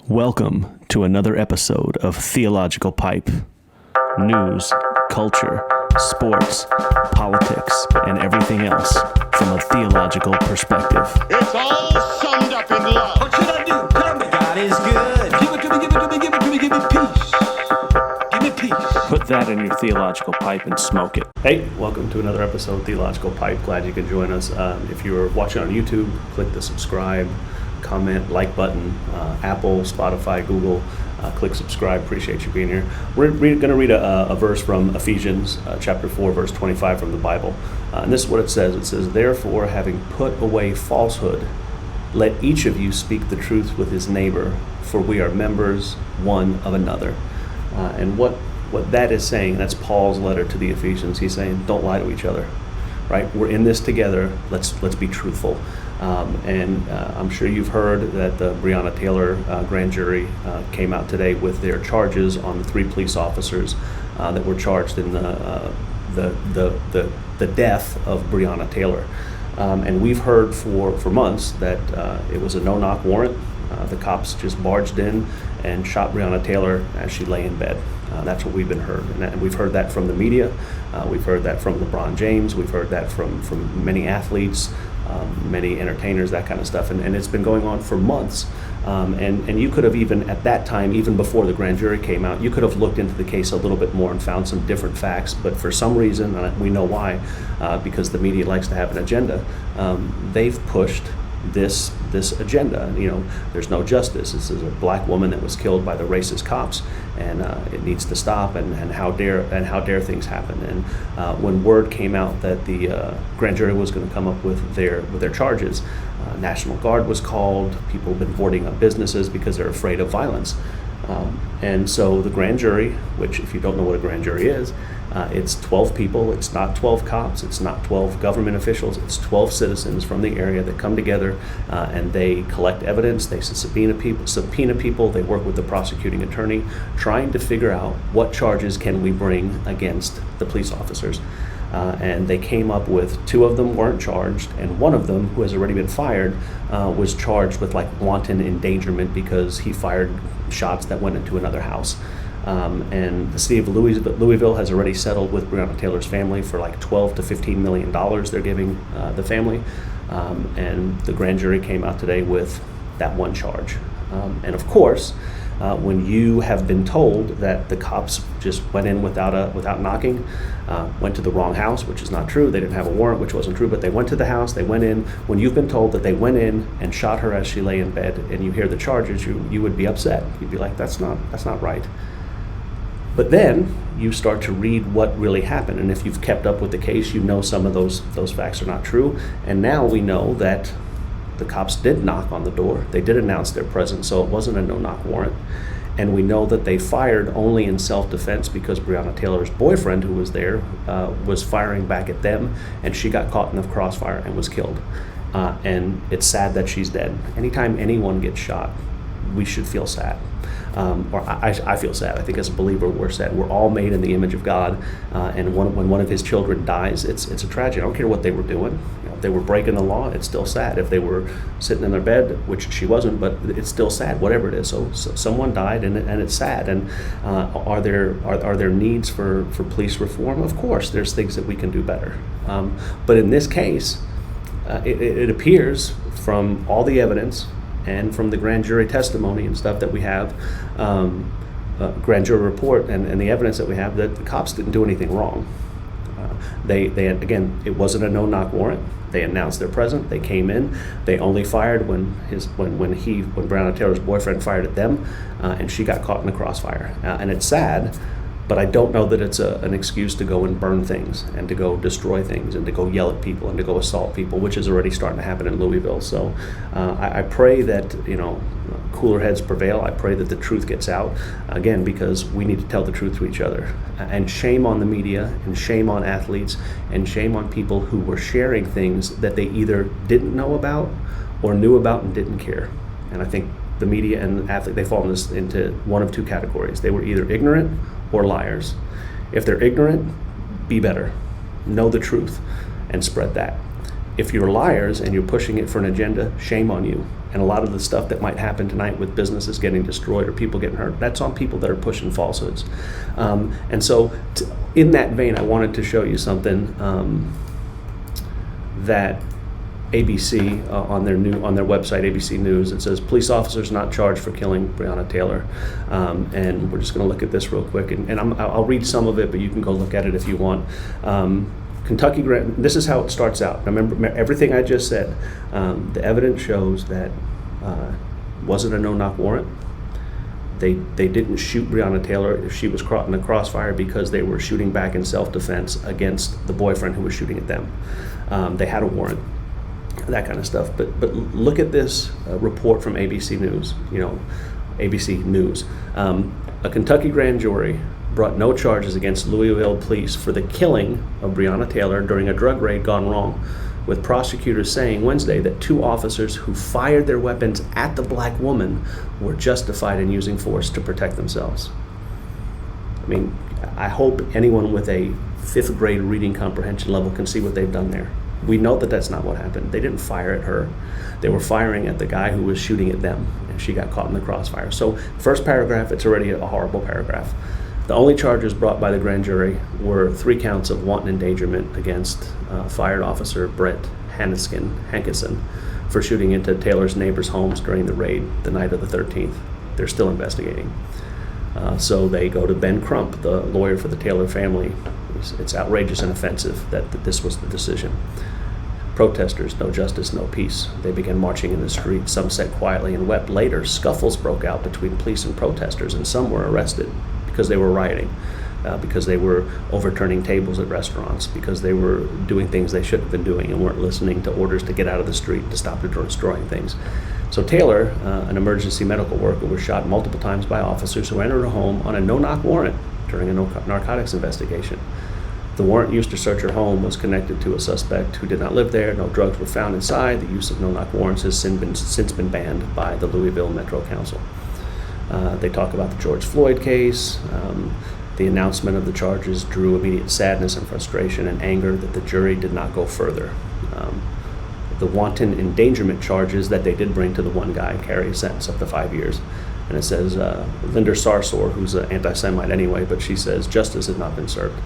Welcome to another episode of Theological Pipe. News, culture, sports, politics, and everything else from a theological perspective. It's all summed up in love. What should I do? Tell me. God is good. Give it to me, give it to me, give it to me, give me peace. Give me peace. Put that in your theological pipe and smoke it. Hey, welcome to another episode of Theological Pipe. Glad you could join us. If you're watching on YouTube, click the subscribe, comment, like button. Apple, Spotify, Google, click subscribe. Appreciate you being here. We're going to read a verse from Ephesians chapter 4, verse 25 from the Bible. And this is what it says. It says, "Therefore, having put away falsehood, let each of you speak the truth with his neighbor, for we are members one of another." And what that is saying, that's Paul's letter to the Ephesians. He's saying, don't lie to each other, right? We're in this together. Let's be truthful. I'm sure you've heard that the Breonna Taylor grand jury came out today with their charges on the 3 police officers that were charged in the death of Breonna Taylor. And we've heard for months that it was a no-knock warrant. The cops just barged in and shot Breonna Taylor as she lay in bed. That's what we've been heard. And we've heard that from the media. We've heard that from Lebron James. We've heard that from many athletes, many entertainers, that kind of stuff. And it's been going on for months. And you could have even at that time, even before the grand jury came out, you could have looked into the case a little bit more and found some different facts. But for some reason, and we know why, because the media likes to have an agenda, they've pushed this agenda. You know, there's no justice. This is a black woman that was killed by the racist cops, and it needs to stop. And how dare things happen? And when word came out that the grand jury was going to come up with their charges, National Guard was called. People have been boarding up businesses because they're afraid of violence. And so the grand jury, which if you don't know what a grand jury is, it's 12 people. It's not 12 cops. It's not 12 government officials. It's 12 citizens from the area that come together and they collect evidence. They subpoena people. They work with the prosecuting attorney, trying to figure out what charges can we bring against the police officers. And they came up with 2 of them weren't charged, and 1 of them, who has already been fired, was charged with like wanton endangerment because he fired shots that went into another house. And the city of Louisville has already settled with Breonna Taylor's family for like $12 to $15 million they're giving the family. And the grand jury came out today with that 1 charge. And of course, when you have been told that the cops just went in without knocking, went to the wrong house, which is not true. They didn't have a warrant, which wasn't true, but they went to the house, they went in. When you've been told that they went in and shot her as she lay in bed, and you hear the charges, you would be upset. You'd be like, that's not right. But then you start to read what really happened, and if you've kept up with the case, you know some of those facts are not true. And now we know that the cops did knock on the door. They did announce their presence, so it wasn't a no-knock warrant. And we know that they fired only in self-defense because Breonna Taylor's boyfriend, who was there, was firing back at them, and she got caught in the crossfire and was killed. And it's sad that she's dead. Anytime anyone gets shot, we should feel sad. Or I feel sad. I think as a believer, we're sad. We're all made in the image of God, and when one of his children dies, it's a tragedy. I don't care what they were doing. You know, if they were breaking the law, it's still sad. If they were sitting in their bed, which she wasn't, but it's still sad. Whatever it is. So someone died, and it's sad. And are there needs for police reform? Of course, there's things that we can do better. But in this case, it appears from all the evidence and from the grand jury testimony and stuff that we have, grand jury report and the evidence that we have, that the cops didn't do anything wrong. They again, it wasn't a no-knock warrant. They announced their presence. They came in. They only fired when Breonna Taylor's boyfriend fired at them, and she got caught in the crossfire. And it's sad, but I don't know that it's an excuse to go and burn things and to go destroy things and to go yell at people and to go assault people, which is already starting to happen in Louisville. So I pray that, cooler heads prevail. I pray that the truth gets out, again, because we need to tell the truth to each other. And shame on the media, and shame on athletes, and shame on people who were sharing things that they either didn't know about or knew about and didn't care. And I think the media and the athlete, they fall into one of 2 categories. They were either ignorant or liars. If they're ignorant, be better. Know the truth and spread that. If you're liars and you're pushing it for an agenda, shame on you. And a lot of the stuff that might happen tonight with businesses getting destroyed or people getting hurt, that's on people that are pushing falsehoods. And so in that vein, I wanted to show you something that ABC on their website, ABC News, it says police officers not charged for killing Breonna Taylor. And we're just going to look at this real quick, and I'll read some of it, but you can go look at it if you want. Kentucky Grand. This is how it starts out. Now remember everything I just said. The evidence shows that wasn't a no-knock warrant. They didn't shoot Breonna Taylor if she was caught in the crossfire because they were shooting back in self-defense against the boyfriend who was shooting at them. They had a warrant. That kind of stuff. But look at this report from ABC News. ABC News. A Kentucky grand jury brought no charges against Louisville police for the killing of Breonna Taylor during a drug raid gone wrong, with prosecutors saying Wednesday that 2 officers who fired their weapons at the black woman were justified in using force to protect themselves. I mean, I hope anyone with a 5th grade reading comprehension level can see what they've done there. We know that that's not what happened. They didn't fire at her. They were firing at the guy who was shooting at them, and she got caught in the crossfire. So first paragraph, it's already a horrible paragraph. The only charges brought by the grand jury were 3 counts of wanton endangerment against fired officer Brett Hankinson for shooting into Taylor's neighbors' homes during the raid the night of the 13th. They're still investigating. So they go to Ben Crump, the lawyer for the Taylor family. It's outrageous and offensive that this was the decision. Protesters, no justice, no peace. They began marching in the street. Some sat quietly and wept. Later, scuffles broke out between police and protesters, and some were arrested because they were rioting, because they were overturning tables at restaurants, because they were doing things they shouldn't have been doing and weren't listening to orders to get out of the street, to stop destroying things. So Taylor, an emergency medical worker, was shot multiple times by officers who entered her home on a no-knock warrant during a narcotics investigation. The warrant used to search her home was connected to a suspect who did not live there. No drugs were found inside. The use of no-knock warrants has since been banned by the Louisville Metro Council. They talk about the George Floyd case. The announcement of the charges drew immediate sadness and frustration and anger that the jury did not go further. The wanton endangerment charges that they did bring to the one guy carry a sentence up to 5 years. And it says, Linda Sarsour, who's an anti-Semite anyway, but she says justice has not been served.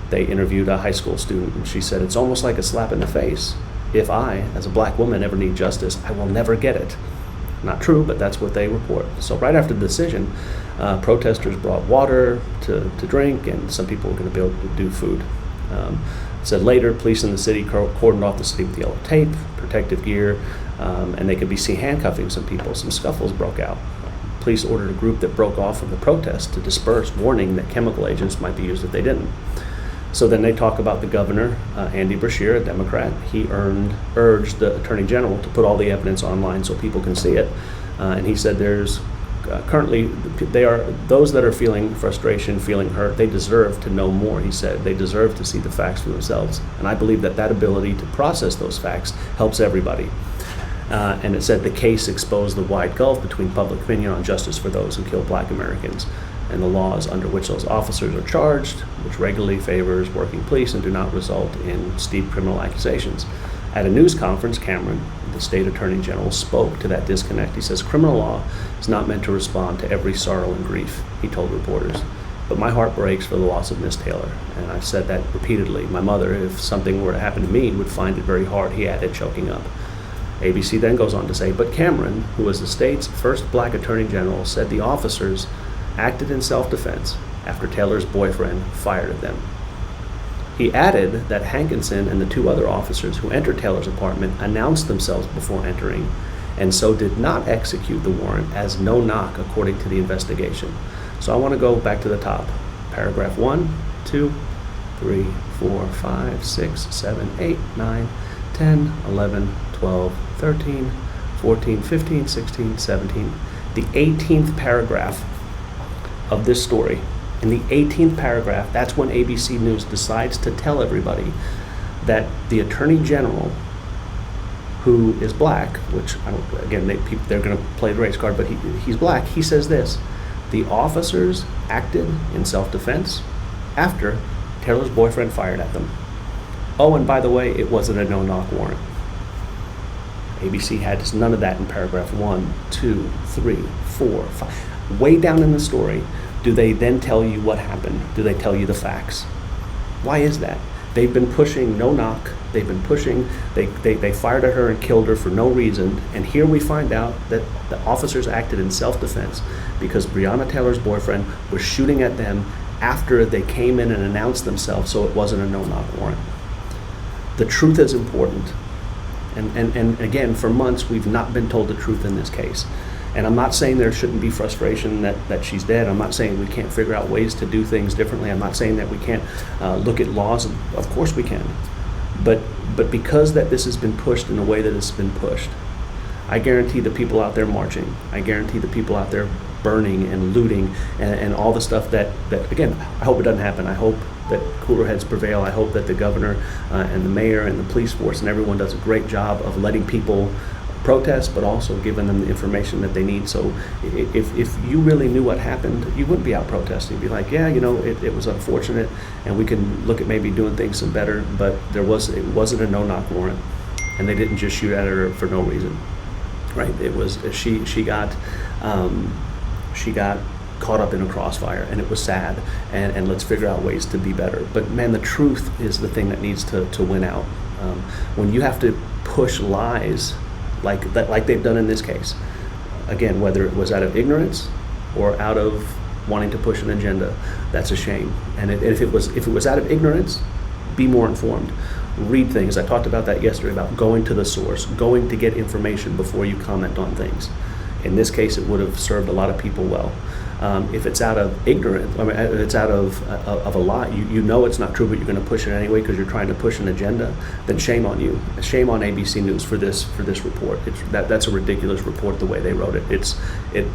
They interviewed a high school student, and she said, it's almost like a slap in the face. If I, as a black woman, ever need justice, I will never get it. Not true, but that's what they report. So right after the decision, protesters brought water to drink, and some people were going to be able to do food. It said later, police in the city cordoned off the city with yellow tape, protective gear, and they could be seen handcuffing some people. Some scuffles broke out. Police ordered a group that broke off from the protest to disperse, warning that chemical agents might be used if they didn't. So then they talk about the governor, Andy Beshear, a Democrat. He urged the attorney general to put all the evidence online so people can see it. And he said there's currently, those that are feeling frustration, feeling hurt, they deserve to know more, he said. They deserve to see the facts for themselves. And I believe that ability to process those facts helps everybody. And it said the case exposed the wide gulf between public opinion on justice for those who kill black Americans and the laws under which those officers are charged, which regularly favors working police and do not result in steep criminal accusations. At a news conference, Cameron, the state attorney general, spoke to that disconnect. He says, criminal law is not meant to respond to every sorrow and grief, he told reporters. But my heart breaks for the loss of Miss Taylor. And I've said that repeatedly. My mother, if something were to happen to me, would find it very hard, he added, choking up. ABC then goes on to say, but Cameron, who was the state's first black attorney general, said the officers acted in self-defense after Taylor's boyfriend fired at them. He added that Hankinson and the 2 other officers who entered Taylor's apartment announced themselves before entering, and so did not execute the warrant as no knock according to the investigation. So I want to go back to the top. Paragraph 1, 2, 3, 4, 5, 6, 7, 8, 9, 10, 11, 12, 13, 14, 15, 16, 17. The 18th paragraph of this story. In the 18th paragraph, that's when ABC News decides to tell everybody that the Attorney General, who is black, which, they're going to play the race card, but he's black, he says this: the officers acted in self-defense after Taylor's boyfriend fired at them. Oh, and by the way, it wasn't a no-knock warrant. ABC had none of that in paragraph 1, 2, 3, 4, 5. Way down in the story, do they then tell you what happened? Do they tell you the facts? Why is that? They've been pushing no knock. They've been pushing. They fired at her and killed her for no reason. And here we find out that the officers acted in self-defense because Breonna Taylor's boyfriend was shooting at them after they came in and announced themselves, so it wasn't a no-knock warrant. The truth is important. And again, for months, we've not been told the truth in this case. And I'm not saying there shouldn't be frustration that she's dead. I'm not saying we can't figure out ways to do things differently. I'm not saying that we can't look at laws. Of course we can. But because that this has been pushed in the way that it's been pushed, I guarantee the people out there marching, I guarantee the people out there burning and looting and all the stuff that again, I hope it doesn't happen. I hope that cooler heads prevail. I hope that the governor and the mayor and the police force and everyone does a great job of letting people protest, but also giving them the information that they need. So if you really knew what happened, you wouldn't be out protesting. You'd be like, yeah, it was unfortunate, and we can look at maybe doing things some better, but it wasn't a no-knock warrant, and they didn't just shoot at her for no reason, right? It was she got caught up in a crossfire, and it was sad, and let's figure out ways to be better. But man, the truth is the thing that needs to win out. When you have to push lies like they've done in this case, again, whether it was out of ignorance or out of wanting to push an agenda, that's a shame. And if it was out of ignorance, be more informed. Read things. I talked about that yesterday, about going to the source, going to get information before you comment on things. In this case, it would have served a lot of people well. If it's out of ignorance, I mean, it's out of a lie, you know it's not true, but you're going to push it anyway because you're trying to push an agenda, then shame on you. Shame on ABC News for this report. That's a ridiculous report the way they wrote it.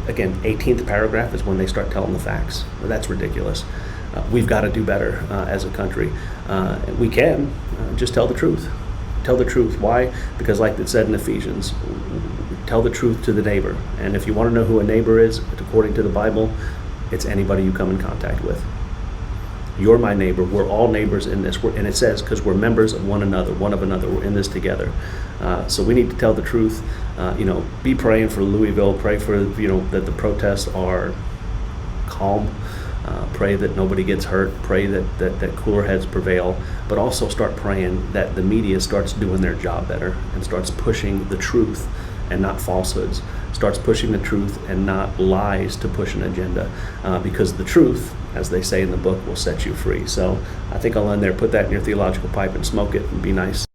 Again, 18th paragraph is when they start telling the facts. That's ridiculous. We've got to do better as a country. We can just tell the truth. Tell the truth. Why? Because like it said in Ephesians, tell the truth to the neighbor. And if you want to know who a neighbor is, according to the Bible, it's anybody you come in contact with. You're my neighbor. We're all neighbors in this. And it says, because we're members of one another. We're in this together. So we need to tell the truth. Be praying for Louisville. Pray for, that the protests are calm. Pray that nobody gets hurt. Pray that cooler heads prevail. But also start praying that the media starts doing their job better and starts pushing the truth and not falsehoods. Starts pushing the truth and not lies to push an agenda. Because the truth, as they say in the book, will set you free. So I think I'll end there. Put that in your theological pipe and smoke it and be nice.